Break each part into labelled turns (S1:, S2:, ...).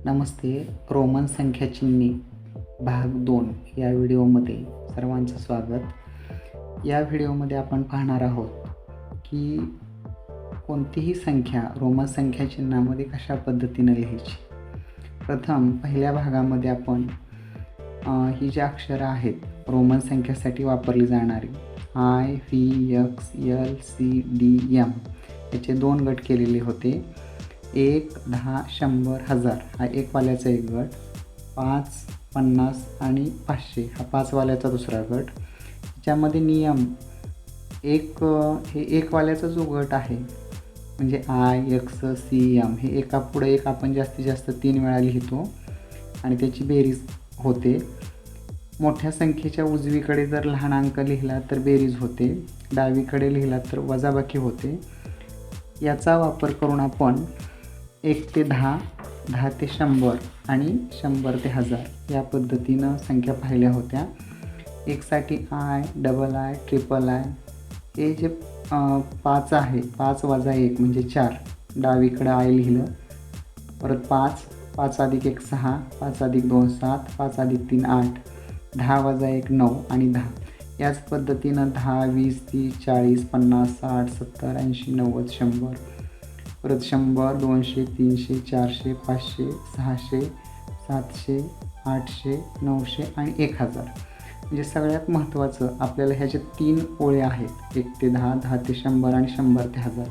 S1: नमस्ते. Roman संख्या चिन्हे भाग 2 या व्हिडिओमध्ये सर्वांचं स्वागत. या व्हिडिओमध्ये आपण पाहणार आहोत की कोणतीही संख्या रोमन संख्या चिन्हामध्ये कशा पद्धतीने लिहायची. प्रथम पहिल्या भागामध्ये आपण ही जी अक्षरं आहेत रोमन संख्यासाठी वापरली जाणारी I, V, X, L, C, D, M याचे 2 गट केलेले होते. 1, 10, 100, 1000 हा 1 वाल्याचा एक गट, 5, 50 आणि 500 हा 5 वाल्याचा दुसरा गट. ज्यामध्ये नियम हे 1 वाल्याचा जो गट आहे म्हणजे आय, एक्स, सी, एम हे एकापुढे एक आपण जास्तीत जास्त 3 वेळा लिहितो आणि त्याची बेरीज होते. मोठ्या संख्येच्या उजवीकडे जर लहान अंक लिहिला तर बेरीज होते, डावीकडे लिहिला तर वजाबाकी होते. याचा वापर करून आपण 1 ते 10, 10 ते 100 आणि 100 ते 1000 या पद्धतीनं संख्या पाहिल्या होत्या. 1 साठी I, double I, triple I हे जे 5 आहे 5 वजा 1 म्हणजे 4, डावीकडं आय लिहिलं. परत 5, 5 अधिक 1 6, 5 अधिक 2 7, 5 अधिक 3 8, 10 वजा 1 9 आणि 10. याच पद्धतीनं 10, 20, 30, 40, 50, 60, 70, 80, 90, 100. परत 100, 200, 300, 400, 500, 600, 700, 800, 900 आणि 1000. म्हणजे सगळ्यात महत्त्वाचं आपल्याला ह्याच्या 3 ओळी आहेत, 1 ते 10, 10 ते 100 आणि 100 ते 1000.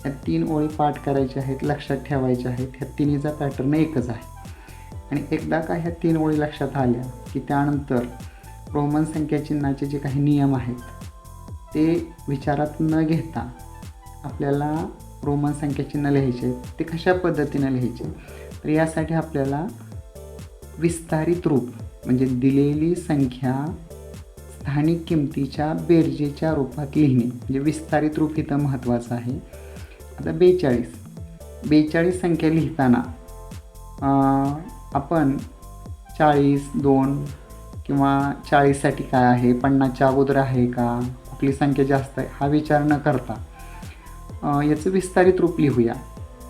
S1: ह्या 3 ओळी पाठ करायच्या आहेत, लक्षात ठेवायच्या आहेत. ह्या तिन्हीचा पॅटर्न एकच आहे. आणि एकदा का ह्या 3 ओळी लक्षात आल्या की त्यानंतर रोमन संख्या चिन्हाचे जे काही नियम आहेत ते विचारात न घेता आपल्याला रोमन संख्या चिन्ह लिहायचे आहेत. ते कशा पद्धतीने लिहायचे तर यासाठी आपल्याला विस्तारित रूप म्हणजे दिलेली संख्या स्थानिक किमतीच्या बेरजेच्या रूपात लिहिणे म्हणजे विस्तारित रूप इथं महत्त्वाचं आहे. आता 42 संख्या लिहिताना आपण 40, 2 किंवा 40साठी काय आहे, 50च्या अगोदर आहे का, कुठली संख्या जास्त आहे हा विचार न करता याचं विस्तारित रूप लिहूया.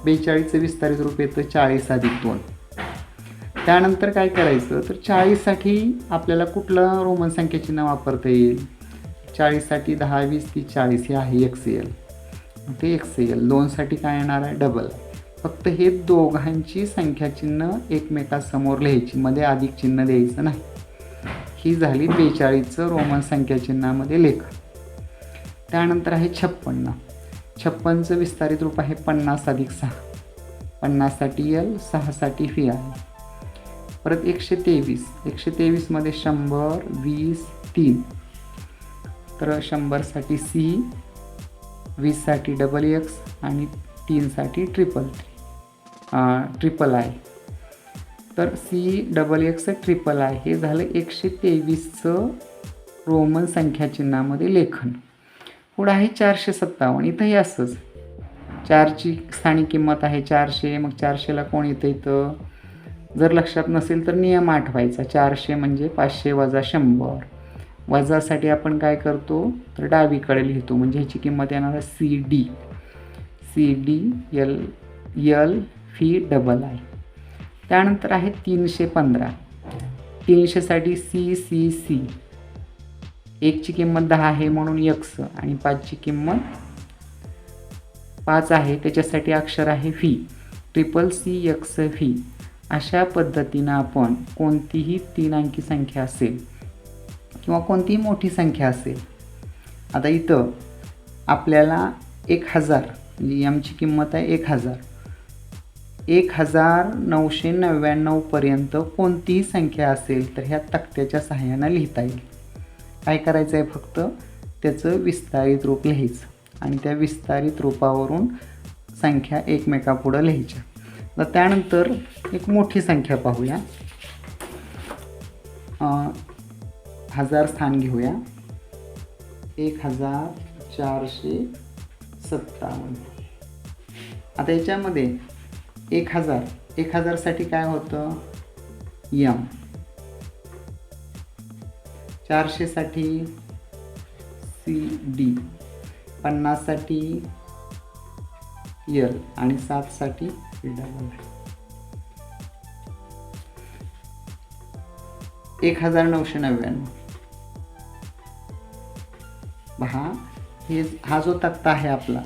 S1: 42चं विस्तारित रूप येतं 40 अधिक 2. त्यानंतर काय करायचं तर 40साठी आपल्याला कुठलं रोमन संख्या चिन्ह वापरता येईल. 40साठी 10, 20, 30, 40 हे आहे XL, ते XL. 2साठी काय येणार आहे डबल. फक्त हे दोघांची संख्या चिन्ह एकमेकासमोर लिहायची, मध्ये अधिक चिन्ह द्यायचं नाही. ही झाली 42चं रोमन संख्या चिन्हामध्ये लेखन. त्यानंतर आहे 56चं विस्तारित रूप आहे 50 अधिक 6. 50साठी L, 6साठी V आहे. परत 123 मध्ये 100, 20, 3 तर 100साठी C, 20साठी डबल X आणि 3साठी ट्रिपल आय. तर C, double X, triple I हे झालं 123चं रोमन संख्या चिन्हामध्ये लेखन. पुढं आहे 457. इथंही असंच 4ची स्थानिक किंमत आहे 400. मग 400ला कोण येतं इथं जर लक्षात नसेल तर नियम आठवायचा. 400 म्हणजे 500 वजा 100. वजासाठी आपण काय करतो तर डावीकडे लिहितो म्हणजे ह्याची किंमत येणार आहे CD, L, V, double I. त्यानंतर आहे 315. 300साठी C. 1ची किंमत 10 आहे म्हणून X आणि 5ची किंमत 5 आहे त्याच्यासाठी अक्षर आहे V. Triple CXV. अशा पद्धतीनं आपण कोणतीही 3 अंकी संख्या असेल किंवा कोणतीही मोठी संख्या असेल. आता इथं आपल्याला 1000 म्हणजे एमची किंमत आहे 1000. 1999 पर्यंत कोणतीही संख्या असेल तर ह्या तक्त्याच्या सहाय्यानं लिहिता येईल. काय करायचं आहे फक्त त्याचं विस्तारित रूप लिहायचं आणि त्या विस्तारित रूपावरून संख्या एकमेकापुढं लिहायच्या. तर त्यानंतर एक मोठी संख्या पाहूया. 1000 स्थान घेऊया. 1457. आता याच्यामध्ये 1000साठी काय होतं M. 400साठी CD, 50साठी L आणि 7साठी डबल. 1999. पहा, हा जो तक्ता आहे आपला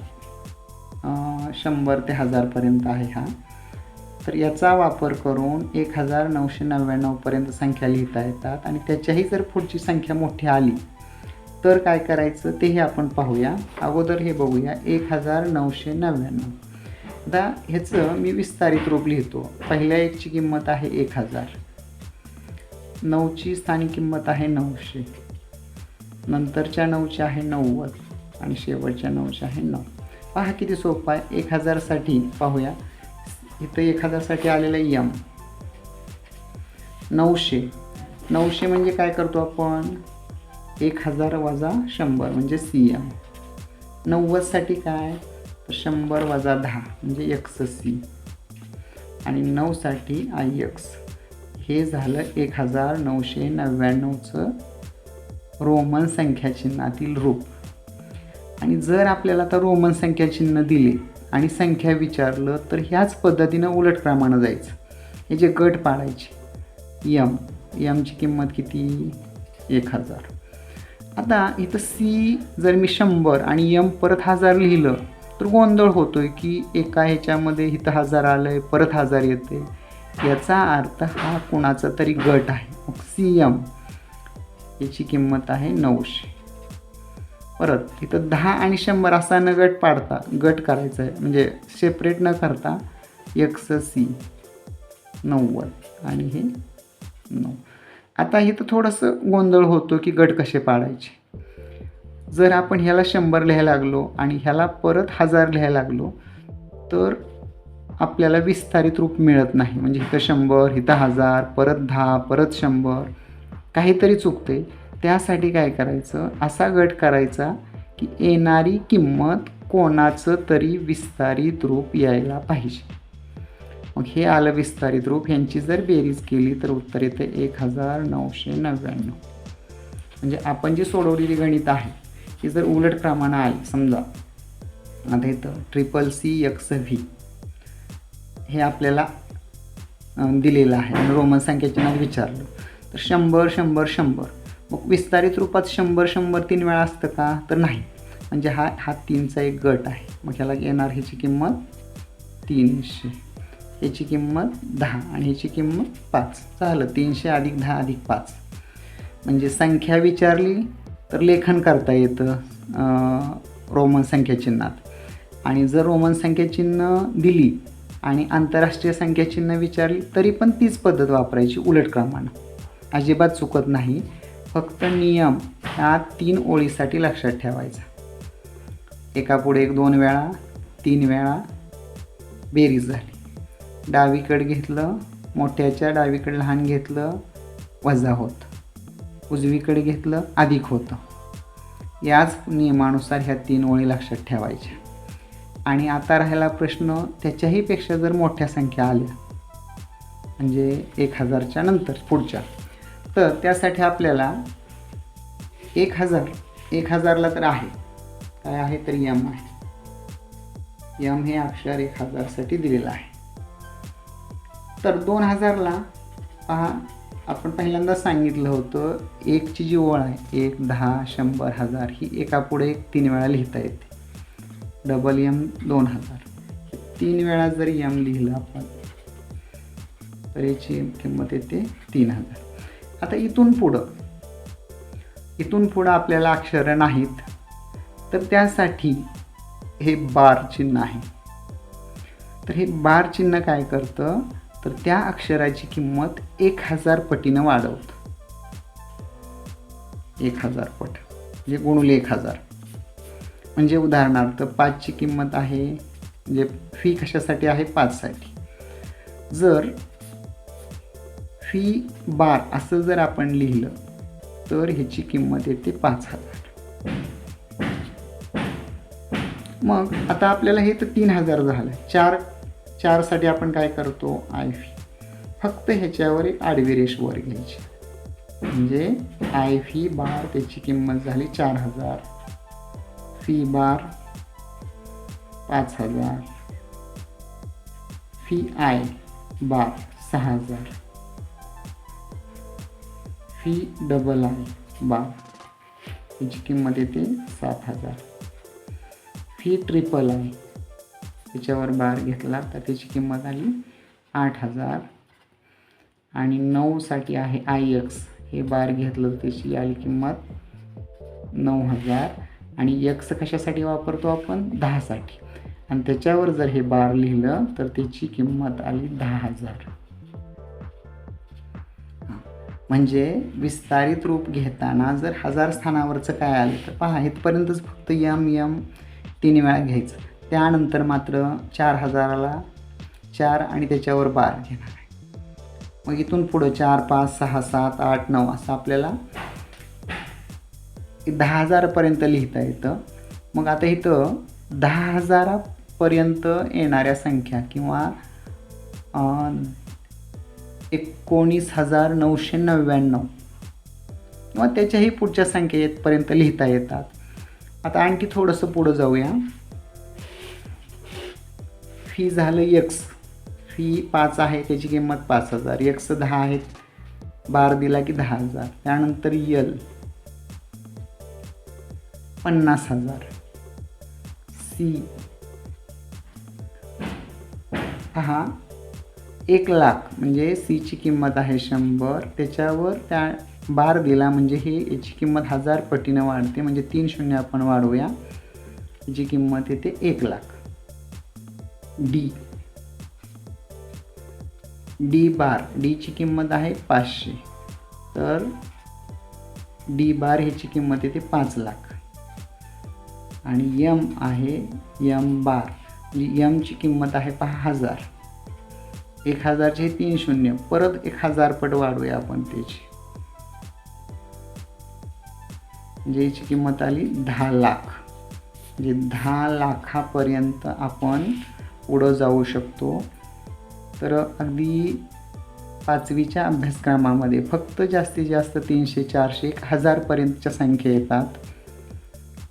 S1: 100 ते 1000 पर्यंत आहे हा. तर याचा वापर करून 1999 पर्यंत संख्या लिहिता येतात आणि त्याच्याही जर पुढची संख्या मोठी आली तर काय करायचं तेही आपण पाहूया. अगोदर हे बघूया 1999. आता ह्याचं मी विस्तारित रूप लिहितो. पहिल्या 1ची किंमत आहे 1000, 9ची स्थानिक किंमत आहे 900, नंतरच्या 9ची आहे 90 आणि शेवटच्या 9ची आहे 9. पहा किती सोपं आहे. 1000साठी पाहूया, इथं 1000साठी आलेलं यम. 900 म्हणजे काय करतो आपण, 1000 वजा 100 म्हणजे CM. 90साठी काय, 100 वजा 10 म्हणजे XC आणि 9साठी IX. हे झालं 1999चं रोमन संख्या चिन्हातील रूप. आणि जर आपल्याला आता रोमन संख्या चिन्ह दिले आणि संख्या विचारलं तर ह्याच पद्धतीनं उलट क्रमानं जायचं. हे जे गट पाडायचे, यमची किंमत किती, 1000. आता इथं C जर मी 100 आणि यम परत 1000 लिहिलं तर गोंधळ होतोय की एका ह्याच्यामध्ये इथं 1000 आलं आहे, परत 1000 येते. याचा अर्थ हा कोणाचा तरी गट आहे. मग CM याची किंमत आहे 900. परत इथं 10 आणि 100 असा न गट पाडता गट करायचा आहे, म्हणजे सेपरेट न करता XC 90 आणि हे 9. आता इथं थोडंसं गोंधळ होतो की गट कसे पाडायचे. जर आपण ह्याला 100 लिहायला लागलो आणि ह्याला परत 1000 लिहायला लागलो तर आपल्याला विस्तारित रूप मिळत नाही. म्हणजे इथं 100, इथं 1000, परत 10, परत 100, काहीतरी चुकते. त्यासाठी काय करायचं, असा गट करायचा की येणारी किंमत कोणाचं तरी विस्तारित रूप यायला पाहिजे. मग हे आलं विस्तारित रूप. ह्यांची जर बेरीज केली तर उत्तर येते 1999. म्हणजे आपण जी सोडवलेली गणित आहे ही जर उलट क्रमानं आली, समजा आता इथं CCXV हे आपल्याला दिलेलं आहे आणि रोमन संख्या चिन्हात विचारलं तर 100 100 100. मग विस्तारित रूपात 100 100 3 वेळा असतं का, तर नाही. म्हणजे हा 3चा एक गट आहे. मग ह्याला येणार ह्याची किंमत 300, ह्याची किंमत 10 आणि ह्याची किंमत 5. झालं 300 अधिक 10 अधिक 5. म्हणजे संख्या विचारली तर लेखन करता येतं रोमन संख्या चिन्हात. आणि जर रोमन संख्या चिन्ह दिली आणि आंतरराष्ट्रीय संख्या चिन्ह विचारली तरी पण तीच पद्धत वापरायची उलट क्रमानं. अजिबात चुकत नाही. फक्त नियम ह्या 3 ओळीसाठी लक्षात ठेवायचा. एकापुढे एक 2 वेळा 3 वेळा बेरीज झाली. डावीकडे घेतलं, मोठ्याच्या डावीकडे लहान घेतलं, वजा होतं. उजवीकडे घेतलं, अधिक होतं. याच नियमानुसार ह्या 3 ओळी लक्षात ठेवायच्या. आणि आता राहिला प्रश्न, त्याच्याही पेक्षा जर मोठ्या संख्या आल्या म्हणजे 1000च्या नंतर पुढच्या, तर त्यासाठी आपल्याला 1000ला तर आहे काय आहे, तर यम आहे. यम हे अक्षर 1000साठी दिलेलं आहे. तर 2000ला पहा, आपण पहिल्यांदा सांगितलं होतं 1ची जी ओळ आहे 1 10 100 1000 ही एकापुढे एक 3 वेळा लिहिता येते. Double M 2000. 3 वेळा जर यम लिहिलं आपण तर याची किंमत येते 3000. आता इथून पुढं आपल्याला अक्षरं नाहीत तर त्यासाठी हे बार चिन्ह आहे. तर हे बार चिन्ह काय करतं, तर त्या अक्षराची किंमत 1000 पटीनं वाढवतं. 1000 पट म्हणजे गुणुले 1000. म्हणजे उदाहरणार्थ 5ची किंमत आहे, म्हणजे फी कशासाठी आहे, 5साठी. जर फी बार असं जर आपण लिहिलं तर ह्याची किंमत येते 5000. मग आता आपल्याला हे तर 3000 झालं. 4साठी आपण काय करतो, आय फी. फक्त ह्याच्यावर एक आडवी रेष वर घ्यायची म्हणजे आय फी बार त्याची किंमत झाली 4000. Fee bar 5000. Fee I bar 6000. Fee double आहे बार, त्याची किंमत येते 7,000. फी ट्रिपल आहे, त्याच्यावर बार घेतला तर त्याची किंमत आली 8,000. आणि 9साठी आहे IX, हे बार घेतलं तर त्याची आली किंमत 9,000. आणि X कशासाठी वापरतो आपण? 10साठी, आणि त्याच्यावर जर हे बार लिहिलं तर त्याची किंमत आली 10,000. म्हणजे विस्तारित रूप घेताना जर 1000 स्थानावरचं काय आलं तर पहा, इथपर्यंतच फक्त M 3 वेळा घ्यायचं, त्यानंतर मात्र 4000ला 4 आणि त्याच्यावर बार घेणार आहे. मग इथून पुढं 4, 5, 6, 7, 8, 9 असं आपल्याला 10,000पर्यंत लिहिता येतं. मग आता इथं 10,000पर्यंत येणाऱ्या संख्या किंवा 19,999 किंवा त्याच्याही पुढच्या संख्या येथपर्यंत लिहिता येतात. आता आणखी थोडंसं पुढं जाऊया. फी झालं X, फी 5 आहे, त्याची किंमत 5,000. X 10 आहे, बार दिला की 10,000. त्यानंतर L 50,000. C हा 1,00,000, म्हणजे Cची किंमत आहे 100, त्याच्यावर त्या बार दिला म्हणजे हे याची किंमत 1000 पटीनं वाढते, म्हणजे 3 शून्य आपण वाढवूया, याची किंमत येते 1,00,000. D बार, Dची किंमत आहे 500, तर D बार ह्याची किंमत येते 5,00,000. आणि M आहे M बार, म्हणजे Mची किंमत आहे 1000. 1000चे 3 शून्य, परत 1000 पट वाढवूया आपण त्याची, म्हणजे याची किंमत आली 10,00,000. म्हणजे 10,00,000पर्यंत आपण पुढं जाऊ शकतो. तर अगदी 5वीच्या अभ्यासक्रमामध्ये फक्त जास्तीत जास्त 300, 400, 1000पर्यंतच्या संख्या येतात.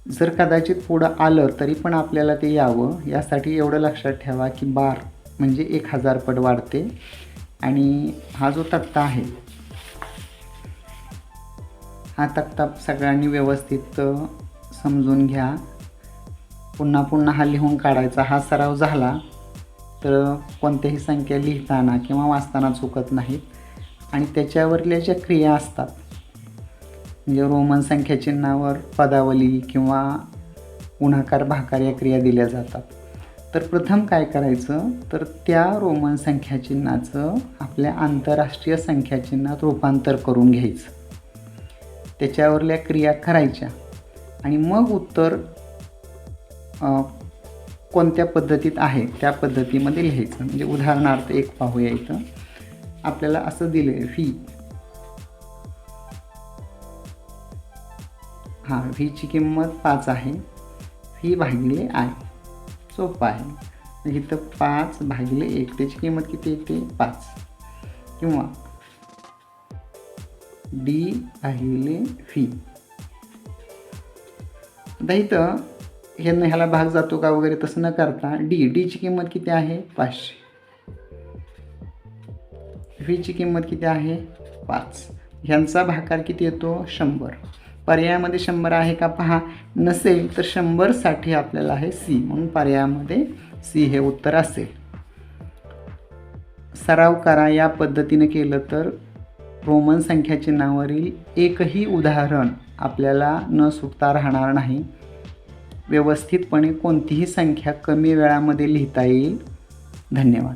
S1: जर कदाचित पुढं आलं तरी पण आपल्याला ते यावं, यासाठी एवढं लक्षात ठेवा की बार म्हणजे 1000 पट वाढते. आणि हा जो तक्ता आहे, हा तक्ता सगळ्यांनी व्यवस्थित समजून घ्या. पुन्हा पुन्हा हा लिहून काढायचा. हा सराव झाला तर कोणत्याही संख्या लिहिताना किंवा वाचताना चुकत नाहीत. आणि त्याच्यावरल्या ज्या क्रिया असतात, म्हणजे रोमन संख्या चिन्हावर पदावली किंवा गुणाकार भागाकार या क्रिया दिल्या जातात. तर प्रथम काय करायचं, तर त्या रोमन संख्या चिन्हाचं आपल्या आंतरराष्ट्रीय संख्या चिन्हात रूपांतर करून घ्यायचं, त्याच्यावरल्या क्रिया करायच्या आणि मग उत्तर कोणत्या पद्धतीत आहे त्या पद्धतीमध्ये लिहायचं. म्हणजे उदाहरणार्थ एक पाहूया. इथं आपल्याला असं दिले फी, फीची किंमत 5 आहे, फी भागिले I, सोपं आहे. इथं 5 भागिले 1, त्याची किंमत किती येते 5, किंवा D भागिले फी. आता इथं ह्याला भाग जातो का वगैरे तसं न करता Dची किंमत किती आहे 500, फीची किंमत किती आहे 5, ह्यांचा भागाकार किती येतो 100. पर्यायामध्ये 100 आहे का पहा, नसेल तर 100साठी आपल्याला आहे C, म्हणून पर्यायामध्ये C हे उत्तर असेल. सराव करा. या पद्धतीने केलं तर रोमन संख्या चिन्हावरील एकही उदाहरण आपल्याला न सुटता राहणार नाही. व्यवस्थितपणे कोणतीही संख्या कमी वेळामध्ये लिहिता येईल. धन्यवाद.